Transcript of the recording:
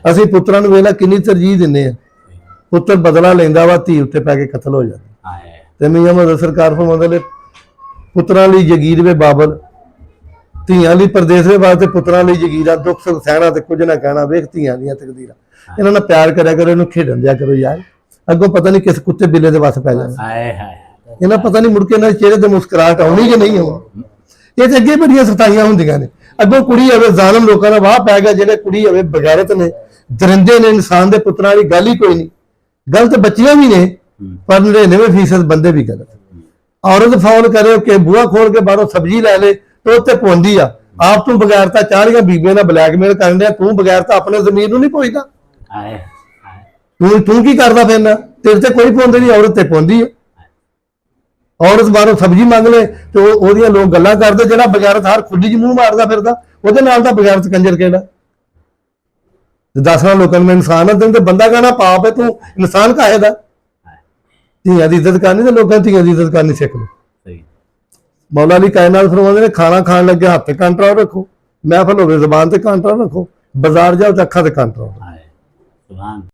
ਅਸੀਂ ਪੁੱਤਰਾਂ ਨੂੰ ਵੇਲਾ ਕਿੰਨੀ ਤਰਜੀਹ ਦਿੰਦੇ ਆ। ਪੁੱਤਰ ਬਦਲਾ ਲੈਂਦਾ ਵਾ, ਧੀ ਉੱਤੇ ਪੈ ਕੇ ਕਤਲ ਹੋ ਜਾਂਦੀ। ਤੇ ਮੀਆਂ ਮਦਦ ਸਰਕਾਰ ਫਰਮਾਉਂਦੇ ਨੇ ਪੁੱਤਰਾਂ ਲਈ ਜਗੀਰ ਵੇ ਬਾਬਲ, ਧੀਆਂ ਲਈ ਪਰਦੇਸ ਦੇ ਵਾਸਤੇ ਪੁੱਤਰਾਂ ਲਈ ਜਗੀਰਾ, ਦੁੱਖ ਸੁੱਖ ਸਹਿਣਾ ਤੇ ਕੁਝ ਨਾ ਕਹਿਣਾ, ਵੇਖ ਧੀਆਂ ਦੀਆਂ ਤਕਦੀਰਾਂ। ਇਹਨਾਂ ਨਾਲ ਪਿਆਰ ਕਰਿਆ ਕਰੋ, ਇਹਨੂੰ ਖੇਡਣ ਦਿਆ ਕਰੋ ਯਾਰ, ਅੱਗੋਂ ਪਤਾ ਨਹੀਂ ਕਿਸ ਕੁੱਤੇ ਬਿੱਲੇ ਦੇ ਵੱਸ ਪੈ ਜਾਣਾ। ਇਹਨਾਂ ਪਤਾ ਨਹੀਂ ਮੁੜ ਕੇ ਇਹਨਾਂ ਦੇ ਚਿਹਰੇ ਤੇ ਮੁਸਕਰਾਹਟ ਆਉਣੀ ਕਿ ਨਹੀਂ ਆਉਣੀ। ਇਹ ਤੇ ਅੱਗੇ ਬੜੀਆਂ ਸਤਾਈਆਂ ਹੁੰਦੀਆਂ ਨੇ। ਅੱਗੋਂ ਕੁੜੀ ਹੋਵੇ ਜ਼ਾਲਮ ਲੋਕਾਂ ਦਾ ਵਾਹ ਪੈ ਗਿਆ, ਜਿਹੜੇ ਕੁੜੀ ਹੋਵੇ ਬਗੈਰਤ ਨੇ, ਦਰਿੰਦੇ ਨੇ, ਇਨਸਾਨ ਦੇ ਪੁੱਤਰਾਂ ਵਾਲੀ ਗੱਲ ਹੀ ਕੋਈ ਨਹੀਂ। ਗਲਤ ਬੱਚੀਆਂ ਵੀ ਨੇ ਪਰ 99% ਬੰਦੇ ਵੀ ਗਲਤ। ਔਰਤ ਫੋਨ ਕਰੇ ਕਿ ਬੂਹਾ ਖੋਲ ਕੇ ਬਾਹਰੋਂ ਸਬਜ਼ੀ ਲੈ ਲੈ ਤੇ ਉੱਤੇ ਪਾਉਂਦੀ ਆ, ਆਪ ਤੂੰ ਬਗੈਰਤਾ 40 ਬੀਬੀਆਂ ਨਾਲ ਬਲੈਕਮੇਲ ਕਰਨ ਡਿਆ, ਤੂੰ ਬਗੈਰਤਾ ਆਪਣੇ ਜ਼ਮੀਰ ਨੂੰ ਨਹੀਂ ਪੁੱਛਦਾ। ਤੂੰ ਕੀ ਕਰਦਾ ਫਿਰਨਾ? ਤੇਰੇ ਤੇ ਕੋਈ ਪਾਉਂਦੇ ਨਹੀਂ, ਔਰਤ ਤੇ ਪਾਉਂਦੀ ਆ। ਔਰਤ ਬਾਹਰੋਂ ਸਬਜ਼ੀ ਮੰਗ ਲੈ ਤੇ ਉਹਦੀਆਂ ਲੋਕ ਗੱਲਾਂ ਕਰਦੇ, ਜਿਹੜਾ ਬਗੈਰਤ ਹਰ ਖੁੱਡੀ 'ਚ ਮੂੰਹ ਮਾਰਦਾ ਫਿਰਦਾ, ਉਹਦੇ ਨਾਲ ਤਾਂ ਬਗੈਰਤ ਕੰਜਰ ਕਿਹੜਾ। ਦੱਸਣਾ ਲੋਕਾਂ ਨੂੰ ਮੈਂ ਇਨਸਾਨ ਹਾਂ, ਤੈਨੂੰ ਤੇ ਬੰਦਾ ਕਹਿਣਾ ਪਾਪ ਹੈ, ਤੂੰ ਇਨਸਾਨ ਕਾਹੇ ਦਾ। ਧੀਆਂ ਦੀ ਇੱਜ਼ਤ ਕਰਨੀ ਤੇ ਲੋਕਾਂ ਧੀਆਂ ਦੀ ਇੱਜ਼ਤ ਕਰਨੀ ਸਿੱਖ ਲਓ। ਮੌਲਾ ਅਲੀ ਕਾਇਨਾਤ ਫਰਮਾਉਂਦੇ ਨੇ ਖਾਣਾ ਖਾਣ ਲੱਗੇ ਹੱਥ ਤੇ ਕੰਟਰੋਲ ਰੱਖੋ, ਮਹਿਫਲ ਹੋਵੇ ਜ਼ਬਾਨ ਤੇ ਕੰਟਰੋਲ ਰੱਖੋ, ਬਾਜ਼ਾਰ ਜਾਓ ਤੇ ਅੱਖਾਂ ਤੇ ਕੰਟਰੋਲ।